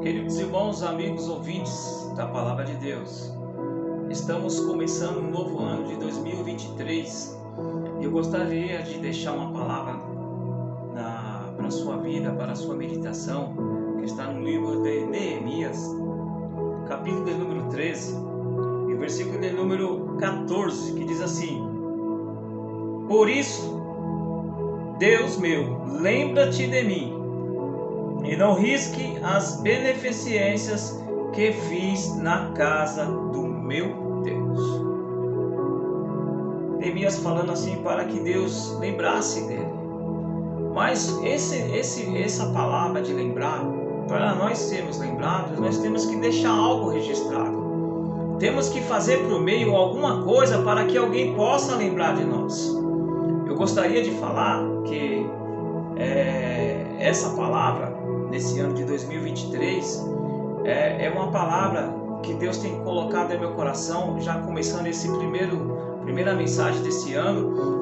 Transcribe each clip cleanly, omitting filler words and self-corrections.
Queridos irmãos, amigos, ouvintes da Palavra de Deus, estamos começando um novo ano de 2023 e eu gostaria de deixar uma palavra para a sua vida, para a sua meditação, que está no livro de Neemias, capítulo de número 13 e versículo de número 14, que diz assim: Por isso, Deus meu, lembra-te de mim, e não risque as beneficências que fiz na casa do meu Deus. Neemias falando assim para que Deus lembrasse dele. Mas essa palavra de lembrar, para nós sermos lembrados, nós temos que deixar algo registrado. Temos que fazer por meio alguma coisa para que alguém possa lembrar de nós. Eu gostaria de falar que essa palavra, nesse ano de 2023, é uma palavra que Deus tem colocado em meu coração, já começando esse primeira mensagem desse ano,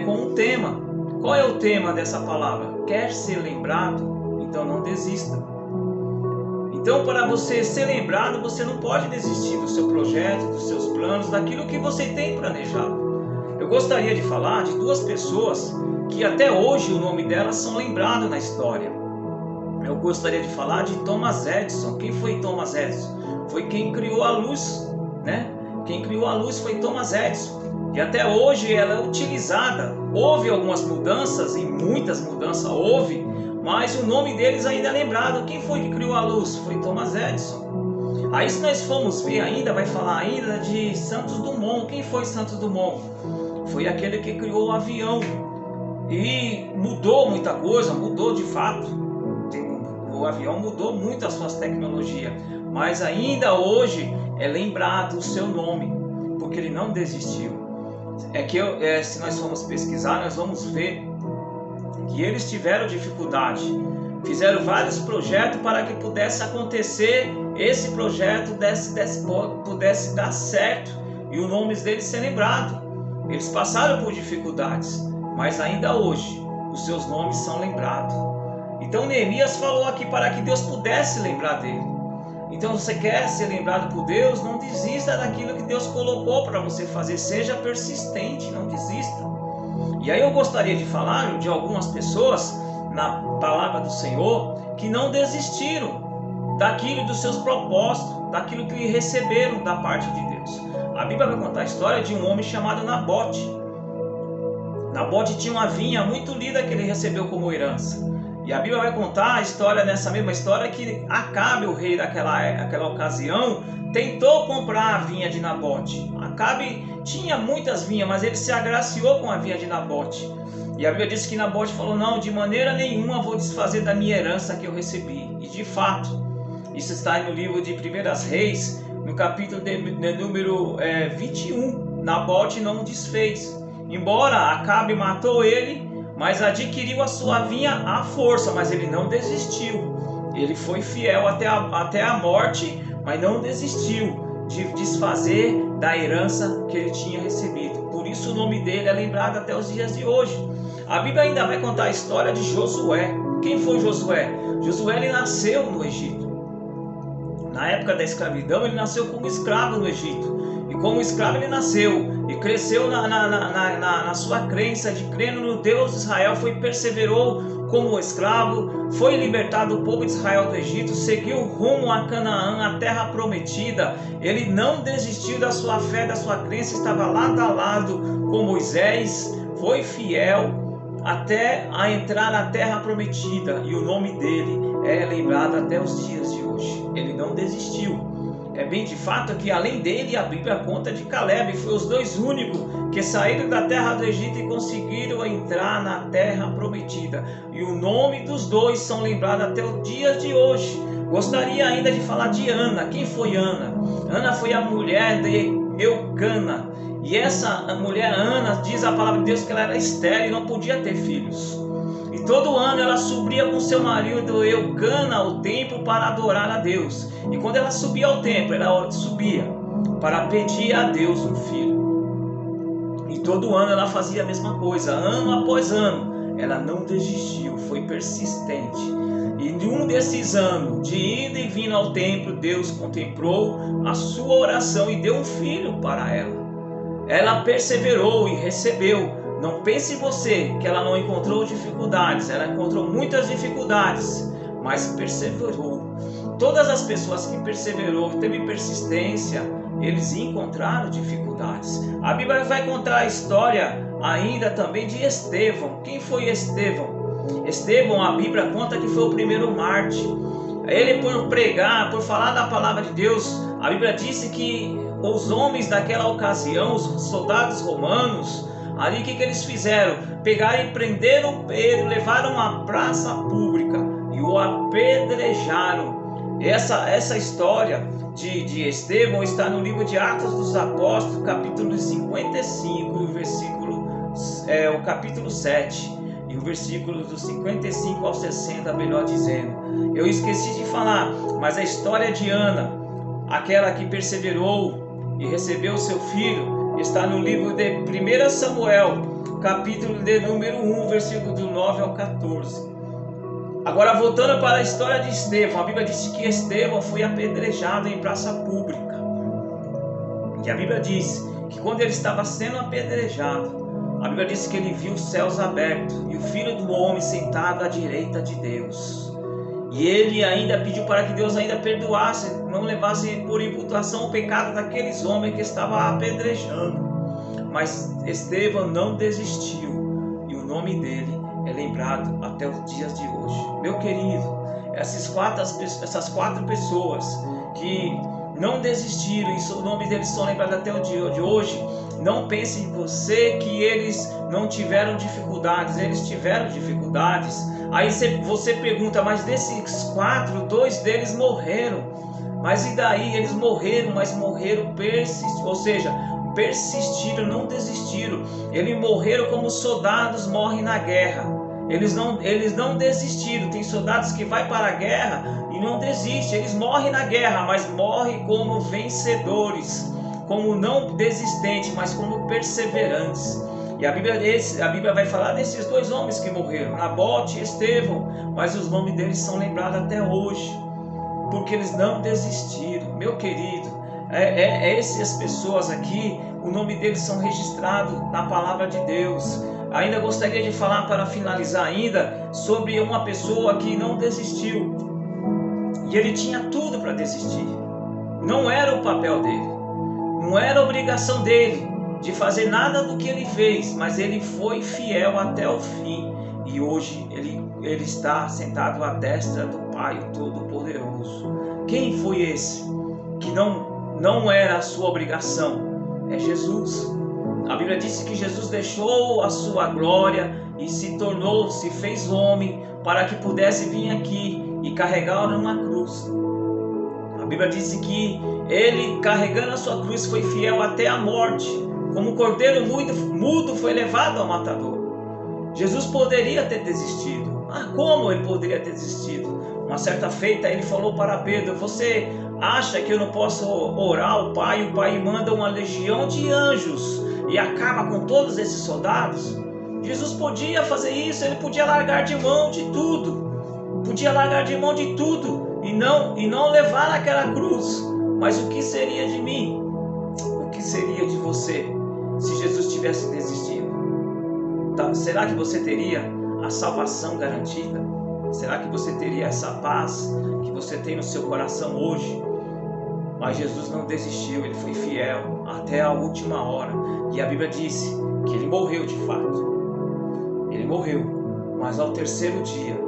com um tema. Qual é o tema dessa palavra? Quer ser lembrado? Então não desista. Então, para você ser lembrado, você não pode desistir do seu projeto, dos seus planos, daquilo que você tem planejado. Eu gostaria de falar de duas pessoas que até hoje o nome delas são lembrados na história. Eu gostaria de falar de Thomas Edison. Quem foi Thomas Edison? Foi quem criou a luz, né? Quem criou a luz foi Thomas Edison. E até hoje ela é utilizada. Houve algumas mudanças, e muitas mudanças houve, mas o nome deles ainda é lembrado. Quem foi que criou a luz? Foi Thomas Edison. Aí se nós formos ver ainda, vai falar ainda de Santos Dumont. Quem foi Santos Dumont? Foi aquele que criou o avião. E mudou muita coisa, mudou de fato. O avião mudou muito as suas tecnologias, mas ainda hoje é lembrado o seu nome, porque ele não desistiu. Se nós formos pesquisar, nós vamos ver que eles tiveram dificuldade, fizeram vários projetos para que pudesse acontecer, esse projeto pudesse dar certo e o nome deles ser lembrado. Eles passaram por dificuldades, mas ainda hoje os seus nomes são lembrados. Então Neemias falou aqui para que Deus pudesse lembrar dele. Então você quer ser lembrado por Deus? Não desista daquilo que Deus colocou para você fazer. Seja persistente, não desista. E aí eu gostaria de falar de algumas pessoas na palavra do Senhor que não desistiram daquilo, dos seus propósitos, daquilo que receberam da parte de Deus. A Bíblia vai contar a história de um homem chamado Nabote. Nabote tinha uma vinha muito linda que ele recebeu como herança. E a Bíblia vai contar a história, nessa mesma história, que Acabe, o rei daquela ocasião, tentou comprar a vinha de Nabote. Acabe tinha muitas vinhas, mas ele se agraciou com a vinha de Nabote. E a Bíblia diz que Nabote falou: não, de maneira nenhuma vou desfazer da minha herança que eu recebi. E de fato, isso está no livro de 1 Reis, no capítulo de número 21. Nabote não desfez. Embora Acabe matou ele, mas adquiriu a sua vinha à força, mas ele não desistiu. Ele foi fiel até a morte, mas não desistiu de desfazer da herança que ele tinha recebido. Por isso o nome dele é lembrado até os dias de hoje. A Bíblia ainda vai contar a história de Josué. Quem foi Josué? Josué, ele nasceu no Egito. Na época da escravidão, ele nasceu como escravo no Egito. E como escravo ele nasceu e cresceu na sua crença de crendo no Deus de Israel, perseverou como escravo, foi libertado o povo de Israel do Egito, seguiu rumo a Canaã, a terra prometida. Ele não desistiu da sua fé, da sua crença, estava lado a lado com Moisés, foi fiel até a entrar na terra prometida, e o nome dele é lembrado até os dias de hoje. Ele não desistiu. É bem de fato que além dele a Bíblia conta de Caleb, foi os dois únicos que saíram da terra do Egito e conseguiram entrar na terra prometida. E o nome dos dois são lembrados até os dias de hoje. Gostaria ainda de falar de Ana. Quem foi Ana? Ana foi a mulher de Eucana. E essa mulher Ana, diz a palavra de Deus que ela era estéril e não podia ter filhos. E todo ano ela subia com seu marido Eucana ao templo para adorar a Deus. E quando ela subia ao templo, ela subia para pedir a Deus um filho. E todo ano ela fazia a mesma coisa, ano após ano. ela não desistiu, foi persistente. E de um desses anos, de ida e vindo ao templo, Deus contemplou a sua oração e deu um filho para ela. Ela perseverou e recebeu. Não pense você que ela não encontrou dificuldades, ela encontrou muitas dificuldades, mas perseverou. Todas as pessoas que perseverou, teve persistência, eles encontraram dificuldades. A Bíblia vai contar a história ainda também de Estevão. Quem foi Estevão? Estevão, a Bíblia conta que foi o primeiro mártir. Ele, por pregar, por falar da palavra de Deus, a Bíblia disse que os homens daquela ocasião, os soldados romanos, ali o que eles fizeram? Pegaram e prenderam Pedro, levaram a uma praça pública e o apedrejaram. Essa história de Estevão está no livro de Atos dos Apóstolos, capítulo 55, o capítulo 7. E o versículo do 55 ao 60, melhor dizendo. Eu esqueci de falar, mas a história de Ana, aquela que perseverou e recebeu o seu filho, está no livro de 1 Samuel, capítulo de número 1, versículo do 9 ao 14. Agora, voltando para a história de Estevão, a Bíblia diz que Estevão foi apedrejado em praça pública. E a Bíblia diz que quando ele estava sendo apedrejado, a Bíblia diz que ele viu os céus abertos e o Filho do Homem sentado à direita de Deus. E ele ainda pediu para que Deus ainda perdoasse, não levasse por imputação o pecado daqueles homens que estavam apedrejando. Mas Estevão não desistiu e o nome dele é lembrado até os dias de hoje. Meu querido, essas quatro pessoas que não desistiram e o nome deles são lembrados até o dia de hoje, não pense em você que eles não tiveram dificuldades, eles tiveram dificuldades. Aí você pergunta, mas desses 4, 2 deles morreram. Mas e daí? Eles morreram, mas morreram persistiram, não desistiram. Eles morreram como soldados morrem na guerra. Eles não desistiram. Tem soldados que vai para a guerra e não desistem. Eles morrem na guerra, mas morrem como vencedores, como não desistentes, mas como perseverantes. E a Bíblia vai falar desses 2 homens que morreram, Nabote e Estevão, mas os nomes deles são lembrados até hoje, porque eles não desistiram. Meu querido, essas pessoas aqui, o nome deles são registrados na palavra de Deus. Ainda gostaria de falar, para finalizar ainda, sobre uma pessoa que não desistiu. E ele tinha tudo para desistir. Não era o papel dele, não era a obrigação dele de fazer nada do que ele fez, mas ele foi fiel até o fim. E hoje ele está sentado à destra do Pai Todo-Poderoso. Quem foi esse que não era a sua obrigação? É Jesus. A Bíblia disse que Jesus deixou a sua glória e se fez homem para que pudesse vir aqui e carregar uma cruz. A Bíblia disse que ele, carregando a sua cruz, foi fiel até a morte. Como um cordeiro mudo foi levado ao matador. Jesus poderia ter desistido. Como ele poderia ter desistido? Uma certa feita ele falou para Pedro: você acha que eu não posso orar ao Pai? O Pai manda uma legião de anjos e acaba com todos esses soldados? Jesus podia fazer isso, ele podia largar de mão de tudo. Podia largar de mão de tudo e não levar aquela cruz. Mas o que seria de mim? O que seria de você se Jesus tivesse desistido? Será que você teria a salvação garantida? Será que você teria essa paz que você tem no seu coração hoje? Mas Jesus não desistiu, ele foi fiel até a última hora. E a Bíblia disse que ele morreu de fato. Ele morreu, mas ao terceiro dia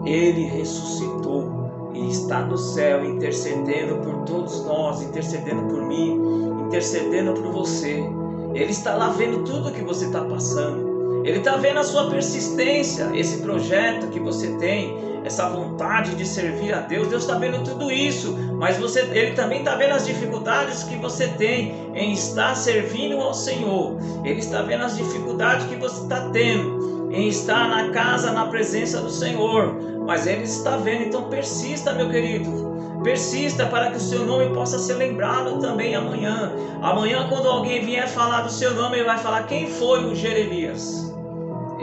ele ressuscitou e está no céu intercedendo por todos nós, intercedendo por mim, intercedendo por você. Ele está lá vendo tudo que você está passando. Ele está vendo a sua persistência, esse projeto que você tem, essa vontade de servir a Deus. Deus está vendo tudo isso, mas ele também está vendo as dificuldades que você tem em estar servindo ao Senhor. Ele está vendo as dificuldades que você está tendo em estar na casa, na presença do Senhor. Mas Ele está vendo, então persista, meu querido. Persista para que o seu nome possa ser lembrado também amanhã. Amanhã, quando alguém vier falar do seu nome, ele vai falar: quem foi o Jeremias?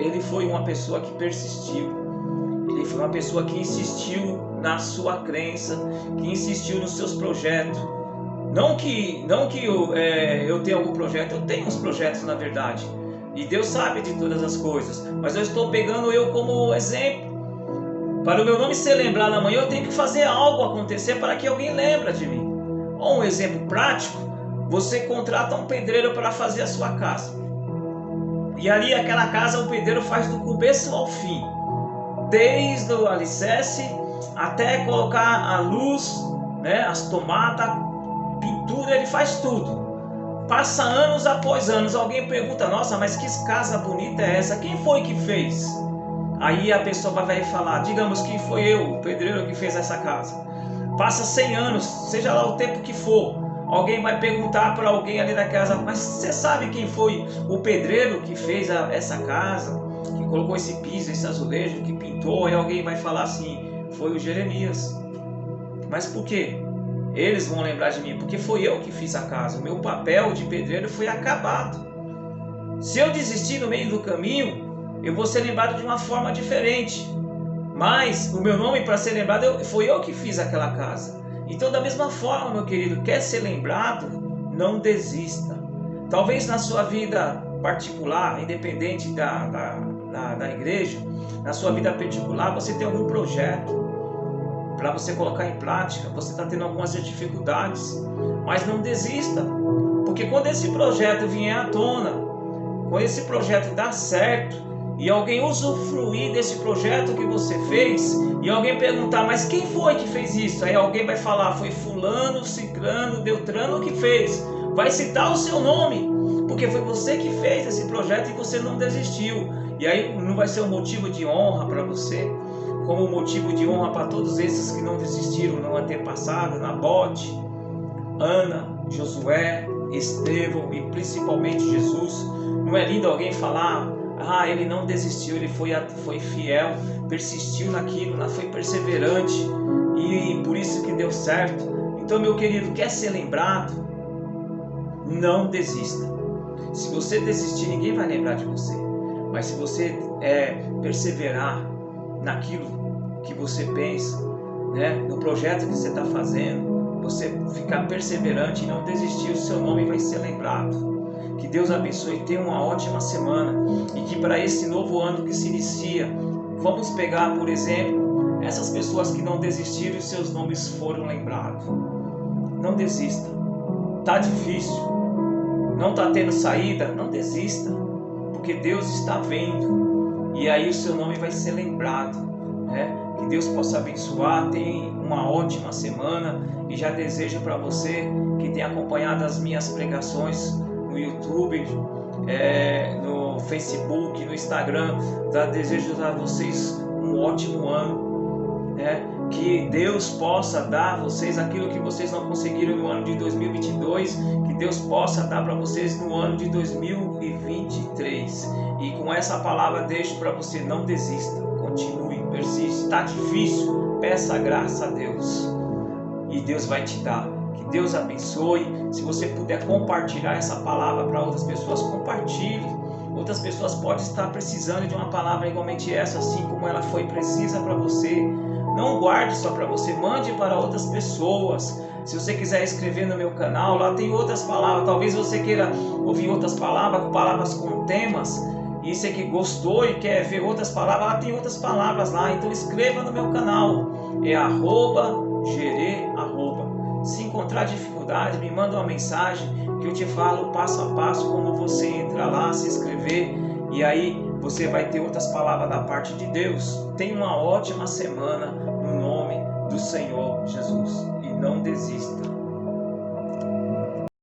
ele foi uma pessoa que persistiu. Ele foi uma pessoa que insistiu na sua crença, que insistiu nos seus projetos. Não que eu tenha algum projeto, eu tenho uns projetos na verdade. E Deus sabe de todas as coisas. Mas eu estou pegando eu como exemplo. Para o meu nome ser lembrado amanhã, eu tenho que fazer algo acontecer para que alguém lembre de mim. Ou um exemplo prático, você contrata um pedreiro para fazer a sua casa. E ali aquela casa o pedreiro faz do começo ao fim. Desde o alicerce até colocar a luz, né, as tomadas, pintura, ele faz tudo. Passa anos após anos, alguém pergunta, nossa, mas que casa bonita é essa? Quem foi que fez? Aí a pessoa vai falar, digamos que foi eu, o pedreiro que fez essa casa. Passa 100 anos, seja lá o tempo que for, alguém vai perguntar para alguém ali da casa, mas você sabe quem foi o pedreiro que fez essa casa? Que colocou esse piso, esse azulejo, que pintou? Aí alguém vai falar assim, foi o Jeremias. Mas por quê? Eles vão lembrar de mim, porque foi eu que fiz a casa. O meu papel de pedreiro foi acabado. Se eu desistir no meio do caminho, eu vou ser lembrado de uma forma diferente. Mas o meu nome, para ser lembrado, foi eu que fiz aquela casa. Então, da mesma forma, meu querido, quer ser lembrado? Não desista. Talvez na sua vida particular, independente da igreja, na sua vida particular, você tem algum projeto para você colocar em prática, você está tendo algumas dificuldades, mas não desista, porque quando esse projeto vier à tona, quando esse projeto dar certo, e alguém usufruir desse projeto que você fez, e alguém perguntar, mas quem foi que fez isso? Aí alguém vai falar, foi fulano, ciclano, beltrano que fez, vai citar o seu nome, porque foi você que fez esse projeto e você não desistiu, e aí não vai ser um motivo de honra para você, como motivo de honra para todos esses que não desistiram no antepassado, Nabote, Ana, Josué, Estevão e principalmente Jesus. Não é lindo alguém falar, ele não desistiu, ele foi fiel, persistiu naquilo, foi perseverante e por isso que deu certo. Então, meu querido, quer ser lembrado? Não desista. Se você desistir, ninguém vai lembrar de você. Mas se você perseverar naquilo que você pensa, né, no projeto que você está fazendo, você ficar perseverante e não desistir, o seu nome vai ser lembrado. Que Deus abençoe, tenha uma ótima semana e que para esse novo ano que se inicia, vamos pegar, por exemplo, essas pessoas que não desistiram e seus nomes foram lembrados. Não desista. Tá difícil, não está tendo saída, não desista, porque Deus está vendo e aí o seu nome vai ser lembrado, né? Que Deus possa abençoar, tenha uma ótima semana e já desejo para você que tem acompanhado as minhas pregações no YouTube, no Facebook, no Instagram, já desejo a vocês um ótimo ano, né? Que Deus possa dar a vocês aquilo que vocês não conseguiram no ano de 2022, que Deus possa dar para vocês no ano de 2023. E com essa palavra deixo para você, não desista, continue, persiste, está difícil, peça graça a Deus e Deus vai te dar. Que Deus abençoe. Se você puder compartilhar essa palavra para outras pessoas, compartilhe. Outras pessoas podem estar precisando de uma palavra igualmente essa, assim como ela foi precisa para você. Não guarde só para você, mande para outras pessoas. Se você quiser escrever no meu canal, lá tem outras palavras. Talvez você queira ouvir outras palavras com temas, e você que gostou e quer ver outras palavras, lá tem outras palavras lá. Então escreva no meu canal, é @Gerê. Se encontrar dificuldade, me manda uma mensagem que eu te falo passo a passo como você entra lá, se inscrever, e aí você vai ter outras palavras da parte de Deus. Tenha uma ótima semana no nome do Senhor Jesus e não desista.